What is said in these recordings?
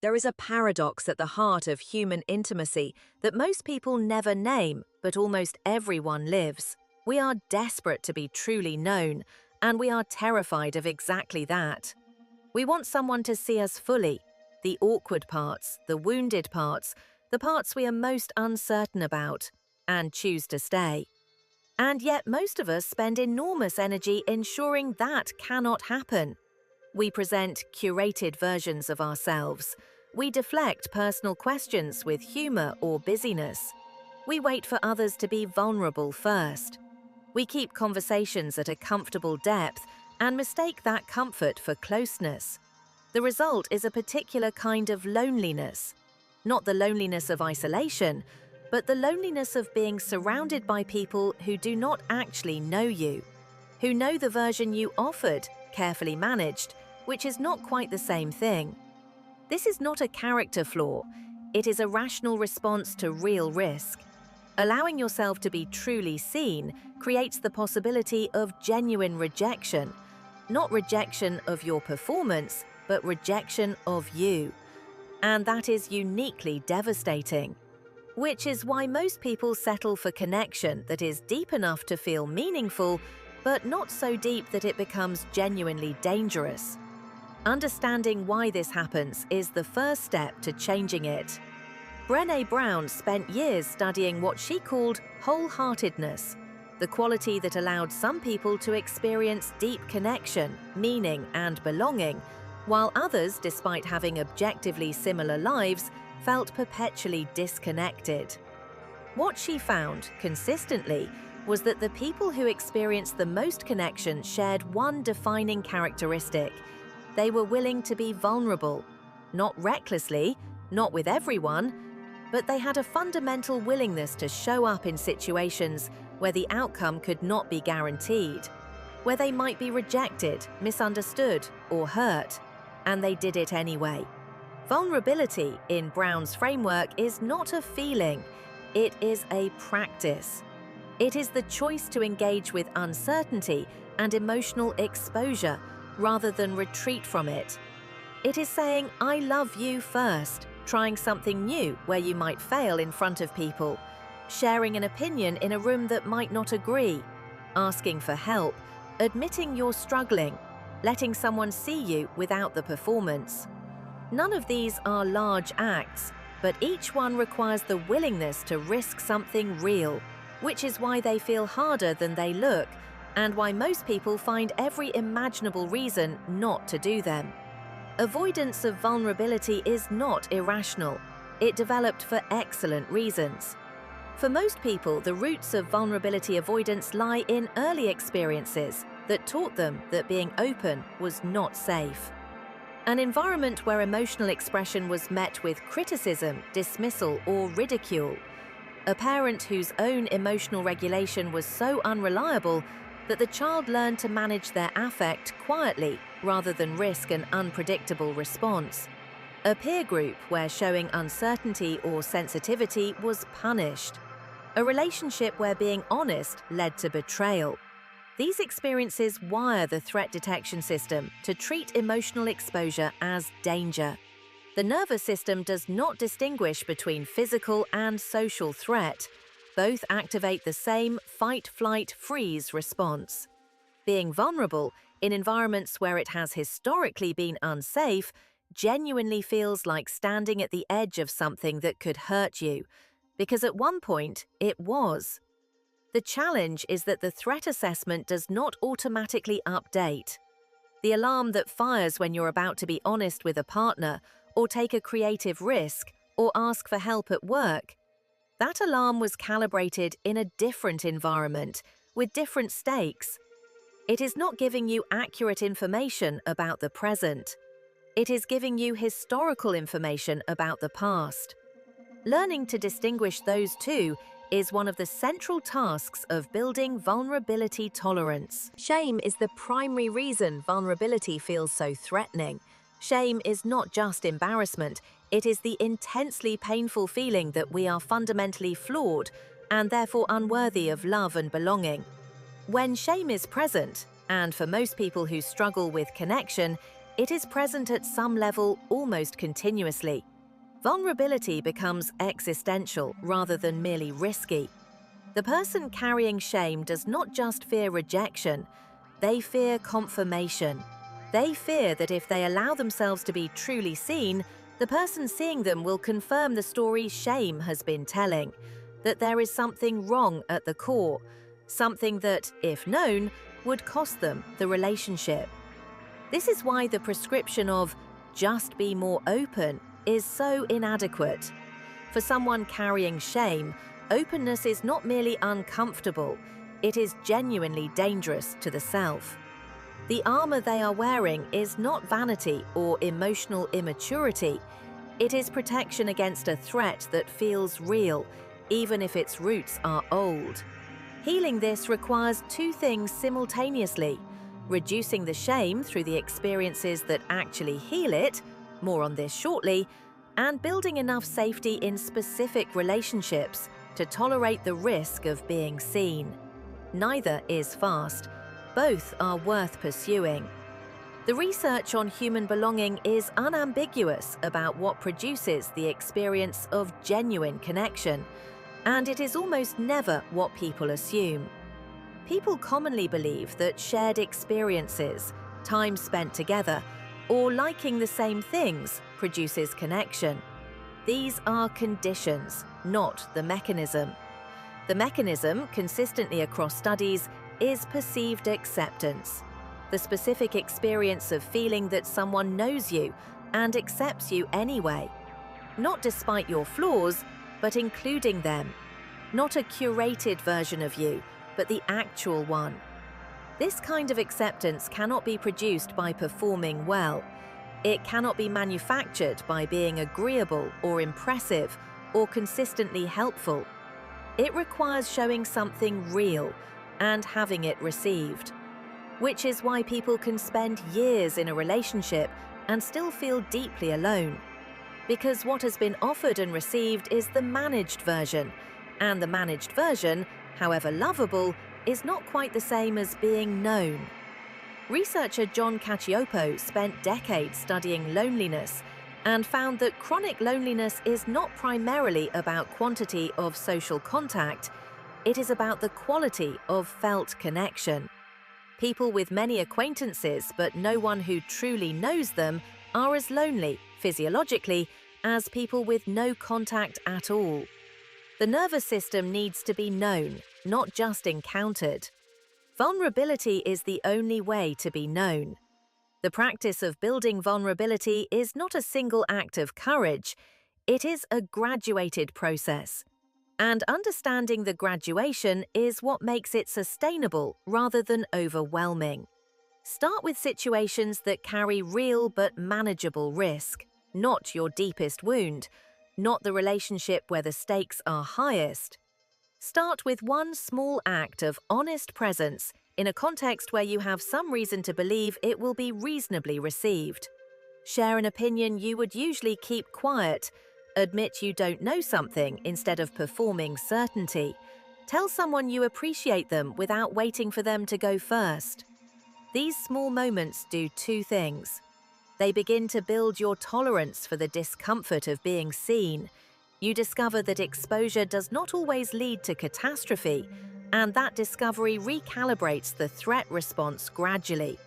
There is a paradox at the heart of human intimacy that most people never name, but almost everyone lives. We are desperate to be truly known, and we are terrified of exactly that. We want someone to see us fully, the awkward parts, the wounded parts, the parts we are most uncertain about, and choose to stay. And yet most of us spend enormous energy ensuring that cannot happen. We present curated versions of ourselves. We deflect personal questions with humor or busyness. We wait for others to be vulnerable first. We keep conversations at a comfortable depth and mistake that comfort for closeness. The result is a particular kind of loneliness. Not the loneliness of isolation, but the loneliness of being surrounded by people who do not actually know you, who know the version you offered, carefully managed, which is not quite the same thing. This is not a character flaw, it is a rational response to real risk. Allowing yourself to be truly seen creates the possibility of genuine rejection, not rejection of your performance, but rejection of you. And that is uniquely devastating. Which is why most people settle for connection that is deep enough to feel meaningful, but not so deep that it becomes genuinely dangerous. Understanding why this happens is the first step to changing it. Brené Brown spent years studying what she called wholeheartedness, the quality that allowed some people to experience deep connection, meaning, and belonging, while others, despite having objectively similar lives, felt perpetually disconnected. What she found, consistently, was that the people who experienced the most connection shared one defining characteristic. They were willing to be vulnerable, not recklessly, not with everyone, but they had a fundamental willingness to show up in situations where the outcome could not be guaranteed, where they might be rejected, misunderstood, or hurt, and they did it anyway. Vulnerability, in Brown's framework, is not a feeling, it is a practice. It is the choice to engage with uncertainty and emotional exposure rather than retreat from it. It is saying, I love you first, trying something new where you might fail in front of people, sharing an opinion in a room that might not agree, asking for help, admitting you're struggling, letting someone see you without the performance. None of these are large acts, but each one requires the willingness to risk something real, which is why they feel harder than they look, and why most people find every imaginable reason not to do them. Avoidance of vulnerability is not irrational. It developed for excellent reasons. For most people, the roots of vulnerability avoidance lie in early experiences that taught them that being open was not safe. An environment where emotional expression was met with criticism, dismissal, or ridicule. A parent whose own emotional regulation was so unreliable that the child learned to manage their affect quietly rather than risk an unpredictable response. A peer group where showing uncertainty or sensitivity was punished. A relationship where being honest led to betrayal. These experiences wire the threat detection system to treat emotional exposure as danger. The nervous system does not distinguish between physical and social threat. Both activate the same fight, flight, freeze response. Being vulnerable in environments where it has historically been unsafe genuinely feels like standing at the edge of something that could hurt you, because at one point it was. The challenge is that the threat assessment does not automatically update. The alarm that fires when you're about to be honest with a partner, or take a creative risk, or ask for help at work, that alarm was calibrated in a different environment, with different stakes. It is not giving you accurate information about the present. It is giving you historical information about the past. Learning to distinguish those two is one of the central tasks of building vulnerability tolerance. Shame is the primary reason vulnerability feels so threatening. Shame is not just embarrassment, it is the intensely painful feeling that we are fundamentally flawed and therefore unworthy of love and belonging. When shame is present, and for most people who struggle with connection, It is present at some level almost continuously. Vulnerability becomes existential rather than merely risky. The person carrying shame does not just fear rejection, they fear confirmation. They fear that if they allow themselves to be truly seen, the person seeing them will confirm the story shame has been telling, that there is something wrong at the core, something that, if known, would cost them the relationship. This is why the prescription of just be more open is so inadequate. For someone carrying shame, openness is not merely uncomfortable, it is genuinely dangerous to the self. The armor they are wearing is not vanity or emotional immaturity. It is protection against a threat that feels real, even if its roots are old. Healing this requires two things simultaneously: reducing the shame through the experiences that actually heal it, more on this shortly, and building enough safety in specific relationships to tolerate the risk of being seen. Neither is fast. Both are worth pursuing. The research on human belonging is unambiguous about what produces the experience of genuine connection, and it is almost never what people assume. People commonly believe that shared experiences, time spent together, or liking the same things produces connection. These are conditions, not the mechanism. The mechanism, consistently across studies, is perceived acceptance. The specific experience of feeling that someone knows you and accepts you anyway. Not despite your flaws, but including them. Not a curated version of you, but the actual one. This kind of acceptance cannot be produced by performing well. It cannot be manufactured by being agreeable or impressive or consistently helpful. It requires showing something real and having it received. Which is why people can spend years in a relationship and still feel deeply alone. Because what has been offered and received is the managed version, and the managed version, however lovable, is not quite the same as being known. Researcher John Cacioppo spent decades studying loneliness and found that chronic loneliness is not primarily about quantity of social contact, it is about the quality of felt connection. People with many acquaintances but no one who truly knows them are as lonely, physiologically, as people with no contact at all. The nervous system needs to be known, not just encountered. Vulnerability is the only way to be known. The practice of building vulnerability is not a single act of courage, it is a graduated process. And understanding the graduation is what makes it sustainable rather than overwhelming. Start with situations that carry real but manageable risk, not your deepest wound, not the relationship where the stakes are highest. Start with one small act of honest presence in a context where you have some reason to believe it will be reasonably received. Share an opinion you would usually keep quiet. Admit you don't know something instead of performing certainty. Tell someone you appreciate them without waiting for them to go first. These small moments do two things. They begin to build your tolerance for the discomfort of being seen. You discover that exposure does not always lead to catastrophe, and that discovery recalibrates the threat response gradually.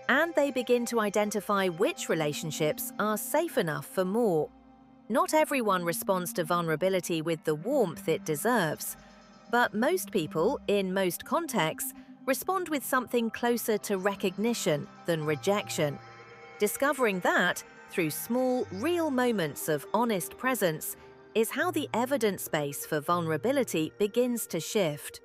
And they begin to identify which relationships are safe enough for more. Not everyone responds to vulnerability with the warmth it deserves, but most people, in most contexts, respond with something closer to recognition than rejection. Discovering that, through small, real moments of honest presence, is how the evidence base for vulnerability begins to shift.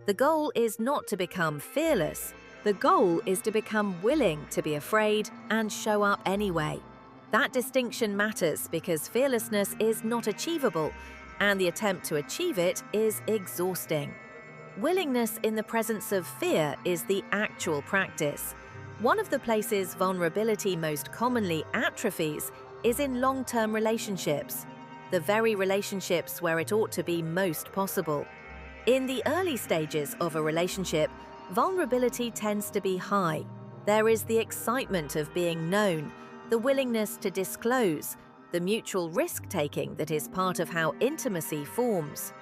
The goal is not to become fearless. The goal is to become willing to be afraid and show up anyway. That distinction matters because fearlessness is not achievable, and the attempt to achieve it is exhausting. Willingness in the presence of fear is the actual practice. One of the places vulnerability most commonly atrophies is in long-term relationships, the very relationships where it ought to be most possible. In the early stages of a relationship, vulnerability tends to be high. There is the excitement of being known, the willingness to disclose, the mutual risk-taking that is part of how intimacy forms.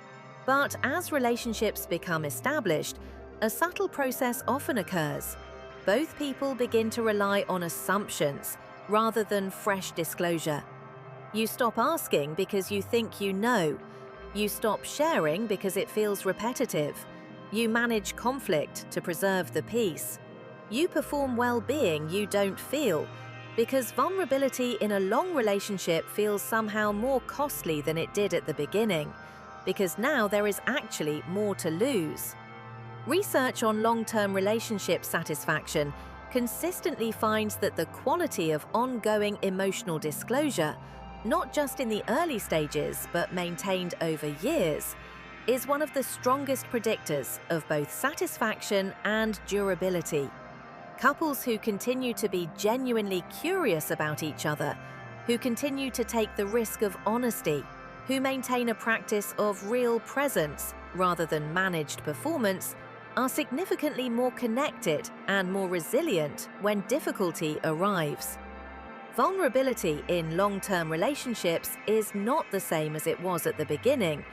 But as relationships become established, a subtle process often occurs. Both people begin to rely on assumptions rather than fresh disclosure. You stop asking because you think you know. You stop sharing because it feels repetitive. You manage conflict to preserve the peace. You perform well-being you don't feel, because vulnerability in a long relationship feels somehow more costly than it did at the beginning, because now there is actually more to lose. Research on long-term relationship satisfaction consistently finds that the quality of ongoing emotional disclosure, not just in the early stages but maintained over years, is one of the strongest predictors of both satisfaction and durability. Couples who continue to be genuinely curious about each other, who continue to take the risk of honesty, who maintain a practice of real presence rather than managed performance, are significantly more connected and more resilient when difficulty arrives. Vulnerability in long-term relationships is not the same as it was at the beginning,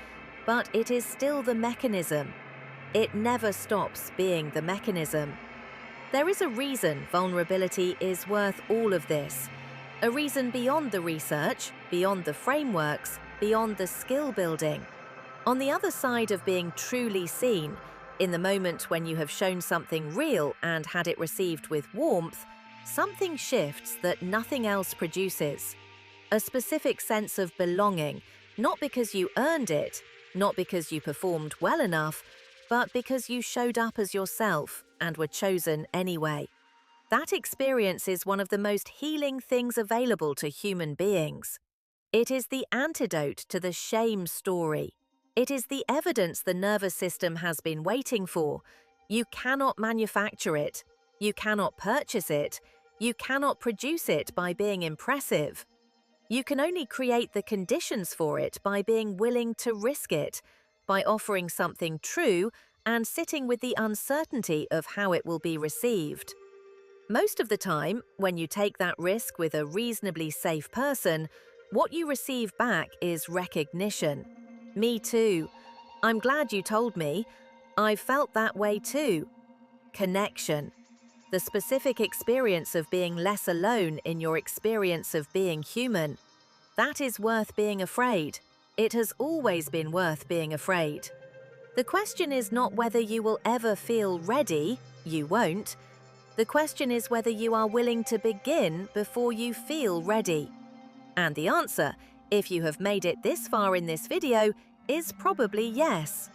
but it is still the mechanism. It never stops being the mechanism. There is a reason vulnerability is worth all of this, a reason beyond the research, beyond the frameworks, beyond the skill building. On the other side of being truly seen, in the moment when you have shown something real and had it received with warmth, something shifts that nothing else produces. A specific sense of belonging, not because you earned it, not because you performed well enough, but because you showed up as yourself and were chosen anyway. That experience is one of the most healing things available to human beings. It is the antidote to the shame story. It is the evidence the nervous system has been waiting for. You cannot manufacture it. You cannot purchase it. You cannot produce it by being impressive. You can only create the conditions for it by being willing to risk it, by offering something true and sitting with the uncertainty of how it will be received. Most of the time, when you take that risk with a reasonably safe person, what you receive back is recognition. Me too. I'm glad you told me. I've felt that way too. Connection. The specific experience of being less alone in your experience of being human. That is worth being afraid. It has always been worth being afraid. The question is not whether you will ever feel ready. You won't. The question is whether you are willing to begin before you feel ready. And the answer, if you have made it this far in this video, is probably yes.